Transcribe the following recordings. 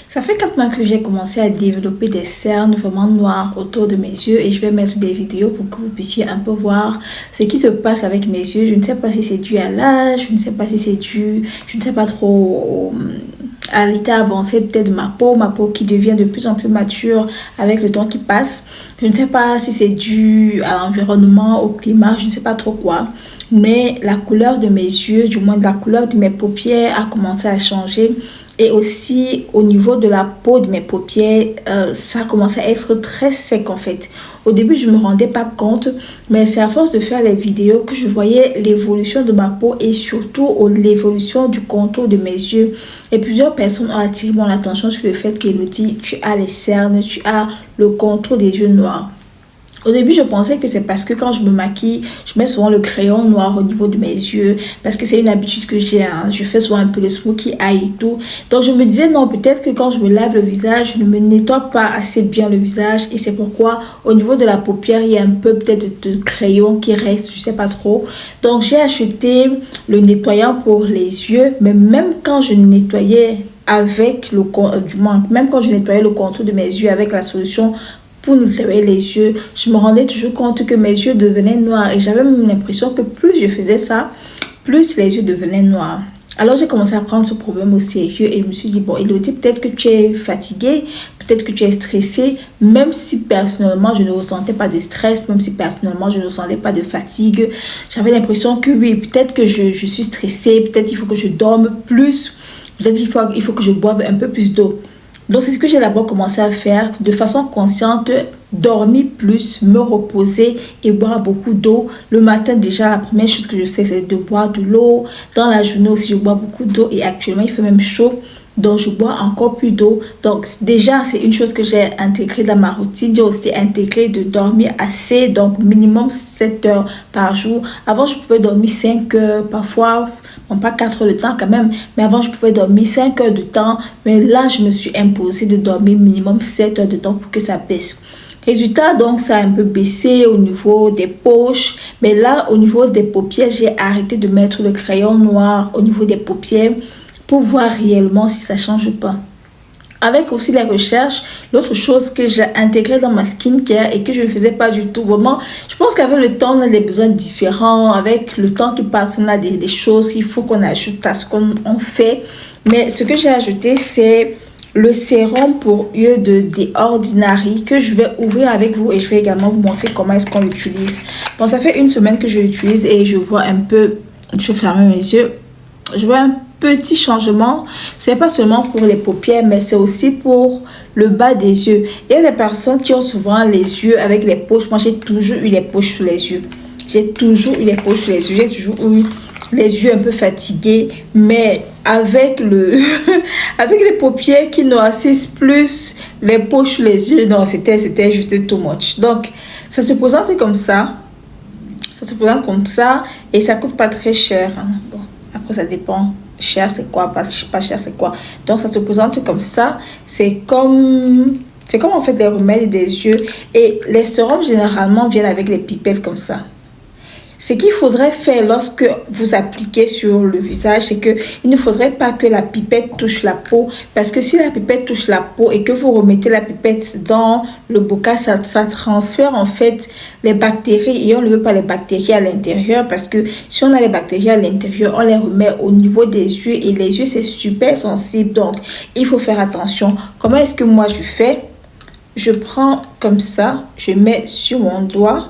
Ça fait 4 mois que j'ai commencé à développer des cernes vraiment noires autour de mes yeux et je vais mettre des vidéos pour que vous puissiez un peu voir ce qui se passe avec mes yeux. Je ne sais pas si c'est dû à l'âge, je ne sais pas si c'est dû, je ne sais pas trop à l'état avancé peut-être de ma peau qui devient de plus en plus mature avec le temps qui passe. Je ne sais pas si c'est dû à l'environnement, au climat, je ne sais pas trop quoi. Mais la couleur de mes yeux, du moins la couleur de mes paupières a commencé à changer. Et aussi au niveau de la peau de mes paupières, ça a commencé à être très sec en fait. Au début, je ne me rendais pas compte, mais c'est à force de faire les vidéos que je voyais l'évolution de ma peau et surtout l'évolution du contour de mes yeux. Et plusieurs personnes ont attiré mon attention sur le fait qu'Elodie, tu as les cernes, tu as le contour des yeux noirs. Au début, je pensais que c'est parce que quand je me maquille, je mets souvent le crayon noir au niveau de mes yeux. Parce que c'est une habitude que j'ai. Hein. Je fais souvent un peu le smokey eye et tout. Donc, je me disais, non, peut-être que quand je me lave le visage, je ne me nettoie pas assez bien le visage. Et c'est pourquoi, au niveau de la paupière, il y a un peu peut-être de crayon qui reste. Je ne sais pas trop. Donc, j'ai acheté le nettoyant pour les yeux. Mais même quand je nettoyais avec le même quand je nettoyais le contour de mes yeux avec la solution pour nettoyer les yeux, je me rendais toujours compte que mes yeux devenaient noirs et j'avais même l'impression que plus je faisais ça, plus les yeux devenaient noirs. Alors j'ai commencé à prendre ce problème au sérieux et je me suis dit, bon Elodie, peut-être que tu es fatiguée, peut-être que tu es stressée, même si personnellement je ne ressentais pas de stress, même si personnellement je ne ressentais pas de fatigue. J'avais l'impression que oui, peut-être que je suis stressée, peut-être il faut que je dorme plus, peut-être il faut que je boive un peu plus d'eau. Donc, c'est ce que j'ai d'abord commencé à faire de façon consciente, dormir plus, me reposer et boire beaucoup d'eau. Le matin, déjà, la première chose que je fais, c'est de boire de l'eau. Dans la journée aussi, je bois beaucoup d'eau et actuellement, il fait même chaud. Donc, je bois encore plus d'eau. Donc, déjà, c'est une chose que j'ai intégrée dans ma routine. J'ai aussi intégré de dormir assez, donc minimum 7 heures par jour. Avant, je pouvais dormir 5 heures, parfois, bon, pas 4 heures de temps quand même, mais avant, je pouvais dormir 5 heures de temps. Mais là, je me suis imposé de dormir minimum 7 heures de temps pour que ça baisse. Résultat, donc, ça a un peu baissé au niveau des poches. Mais là, au niveau des paupières, j'ai arrêté de mettre le crayon noir au niveau des paupières pour voir réellement si ça change ou pas. Avec aussi les recherches, l'autre chose que j'ai intégrée dans ma skincare et que je ne faisais pas du tout, vraiment, je pense qu'avec le temps, on a des besoins différents. Avec le temps qui passe, on a des choses qu'il faut qu'on ajoute à ce qu'on fait. Mais ce que j'ai ajouté, c'est le sérum pour yeux de The Ordinary que je vais ouvrir avec vous et je vais également vous montrer comment est-ce qu'on l'utilise. Bon, ça fait une semaine que je l'utilise et je vois un peu, je vais fermer mes yeux, je vois un petit changement. C'est pas seulement pour les paupières, mais c'est aussi pour le bas des yeux. Il y a des personnes qui ont souvent les yeux avec les poches. Moi, j'ai toujours eu les poches sur les yeux. J'ai toujours eu les poches sur les yeux. J'ai toujours eu les yeux un peu fatigués. Mais avec avec les paupières qui noircissent plus les poches sur les yeux, non, c'était juste too much. Donc, ça se présente comme ça. Ça se présente comme ça et ça coûte pas très cher. Hein. Bon, après, ça dépend. Cher c'est quoi, pas cher c'est quoi. Donc ça se présente comme ça. C'est comme en fait les remèdes des yeux. Et les sérums généralement viennent avec les pipettes comme ça. Ce qu'il faudrait faire lorsque vous appliquez sur le visage, c'est qu'il ne faudrait pas que la pipette touche la peau. Parce que si la pipette touche la peau et que vous remettez la pipette dans le bocal, ça transfère en fait les bactéries. Et on ne veut pas les bactéries à l'intérieur. Parce que si on a les bactéries à l'intérieur, on les remet au niveau des yeux. Et les yeux, c'est super sensible. Donc, il faut faire attention. Comment est-ce que moi je fais? Je prends comme ça, je mets sur mon doigt.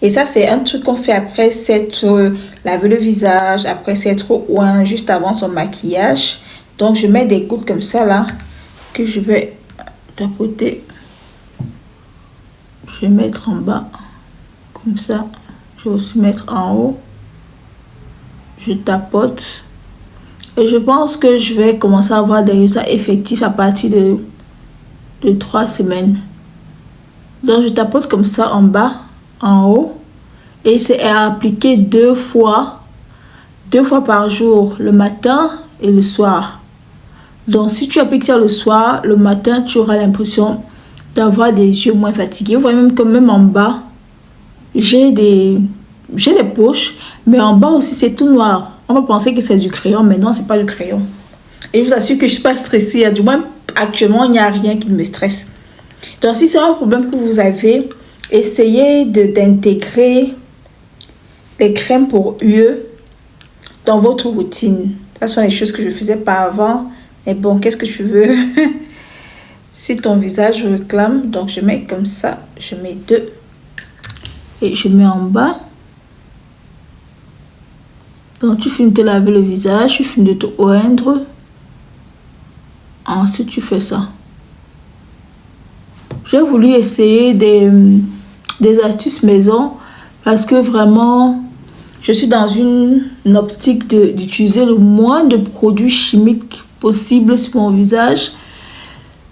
Et ça, c'est un truc qu'on fait après s'être lavé le visage, après s'être oint, juste avant son maquillage. Donc, je mets des gouttes comme ça, là, que je vais tapoter. Je vais mettre en bas, comme ça. Je vais aussi mettre en haut. Je tapote. Et je pense que je vais commencer à avoir des résultats effectifs à partir de 3 semaines. Donc, je tapote comme ça en bas, en haut. Et c'est à appliquer 2 fois par jour, le matin et le soir. Donc, si tu appliques ça le soir, le matin, tu auras l'impression d'avoir des yeux moins fatigués. Vous voyez même que même en bas, j'ai des poches, mais en bas aussi, c'est tout noir. On va penser que c'est du crayon, mais non, c'est pas du crayon. Et je vous assure que je ne suis pas stressée. Du moins, actuellement, il n'y a rien qui me stresse. Donc, si c'est un problème que vous avez, essayez d'intégrer les crèmes pour yeux dans votre routine. Ce sont les choses que je ne faisais pas avant. Mais bon, qu'est-ce que je veux? Si ton visage réclame, donc je mets comme ça. Je mets 2. Et je mets en bas. Donc, tu finis de te laver le visage. Tu finis de te oindre. Ensuite, tu fais ça. J'ai voulu essayer des astuces maison parce que vraiment, je suis dans une optique d'utiliser le moins de produits chimiques possible sur mon visage.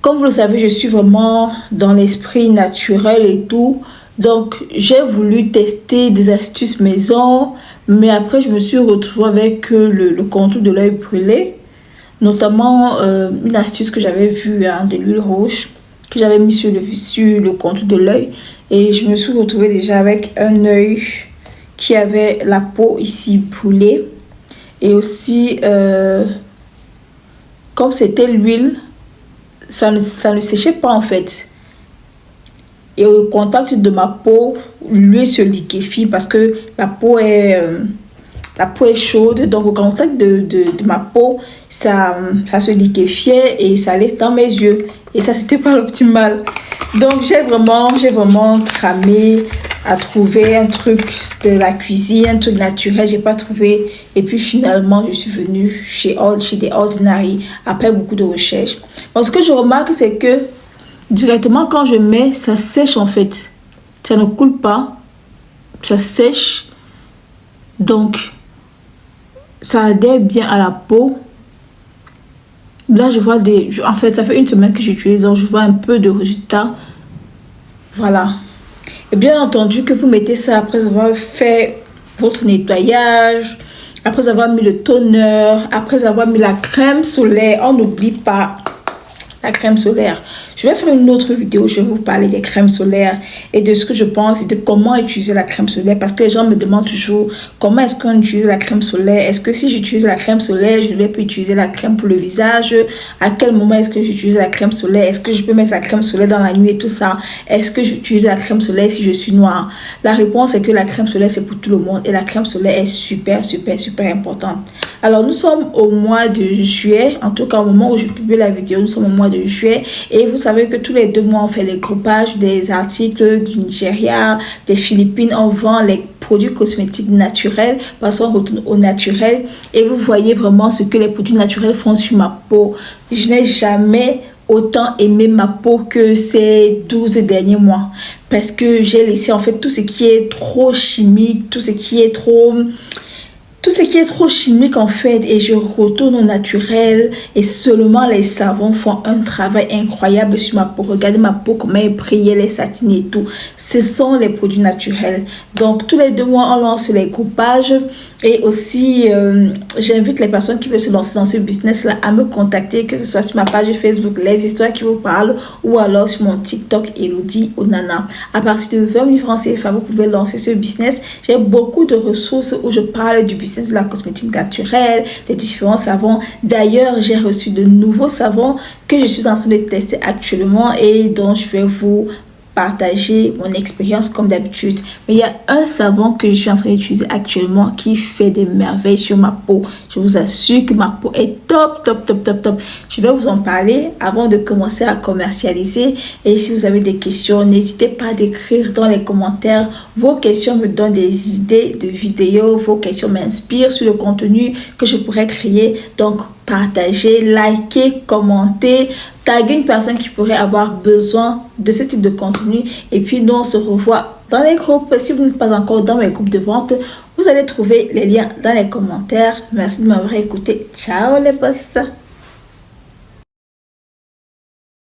Comme vous le savez, je suis vraiment dans l'esprit naturel et tout. Donc, j'ai voulu tester des astuces maison. Mais après, je me suis retrouvée avec le contour de l'œil brûlé. Notamment, une astuce que j'avais vue, hein, de l'huile rouge que j'avais mis sur le contour de l'œil. Et je me suis retrouvée déjà avec un œil qui avait la peau ici brûlée. Et aussi, comme c'était l'huile, ça ne séchait pas en fait. Et au contact de ma peau, l'huile se liquéfie parce que la peau est chaude. Donc au contact de ma peau, ça se liquéfiait et ça allait dans mes yeux. Et ça, c'était pas l'optimal. Donc j'ai vraiment tramé à trouver un truc de la cuisine, un truc naturel. J'ai pas trouvé. Et puis finalement, je suis venue chez The Ordinary après beaucoup de recherches. Bon, ce que je remarque, c'est que directement quand je mets, ça sèche en fait. Ça ne coule pas. Ça sèche. Donc, ça adhère bien à la peau. Là, je vois en fait, ça fait une semaine que j'utilise, donc je vois un peu de résultats. Voilà. Et bien entendu que vous mettez ça après avoir fait votre nettoyage, après avoir mis le toner, après avoir mis la crème solaire. On n'oublie pas la crème solaire. Je vais faire une autre vidéo, je vais vous parler des crèmes solaires et de ce que je pense et de comment utiliser la crème solaire, parce que les gens me demandent toujours comment est-ce qu'on utilise la crème solaire. Est-ce que si j'utilise la crème solaire, je vais plus utiliser la crème pour le visage? À quel moment est-ce que j'utilise la crème solaire? Est-ce que je peux mettre la crème solaire dans la nuit et tout ça? Est-ce que j'utilise la crème solaire si je suis noire? La réponse est que la crème solaire, c'est pour tout le monde et la crème solaire est super importante. Alors, nous sommes au mois de juillet, en tout cas au moment où je publie la vidéo, nous sommes au mois de juillet et vous savez que tous les 2 mois, on fait les groupages des articles du Nigeria, des Philippines, on vend les produits cosmétiques naturels parce qu'on retourne au naturel et vous voyez vraiment ce que les produits naturels font sur ma peau. Je n'ai jamais autant aimé ma peau que ces 12 derniers mois parce que j'ai laissé en fait tout ce qui est trop chimique, tout ce qui est trop chimique en fait, et je retourne au naturel et seulement les savons font un travail incroyable sur ma peau. Regardez ma peau, comment elle brille, elle est satinée et tout. Ce sont les produits naturels. Donc tous les 2 mois on lance les coupages et aussi j'invite les personnes qui veulent se lancer dans ce business là à me contacter, que ce soit sur ma page Facebook Les Histoires qui vous parlent ou alors sur mon TikTok Elodie Onana. À partir de 20 000 francs CFA, vous pouvez lancer ce business. J'ai beaucoup de ressources où je parle du business de la cosmétique naturelle, des différents savons. D'ailleurs, j'ai reçu de nouveaux savons que je suis en train de tester actuellement et dont je vais vous partager mon expérience comme d'habitude. Mais il y a un savon que je suis en train d'utiliser actuellement qui fait des merveilles sur ma peau. Je vous assure que ma peau est top. Je vais vous en parler avant de commencer à commercialiser. Et si vous avez des questions, n'hésitez pas à d'écrire dans les commentaires. Vos questions me donnent des idées de vidéos. Vos questions m'inspirent sur le contenu que je pourrais créer. Donc, partagez, likez, commentez, taguez une personne qui pourrait avoir besoin de ce type de contenu. Et puis, nous, on se revoit dans les groupes. Si vous n'êtes pas encore dans mes groupes de vente, vous allez trouver les liens dans les commentaires. Merci de m'avoir écouté. Ciao les boss.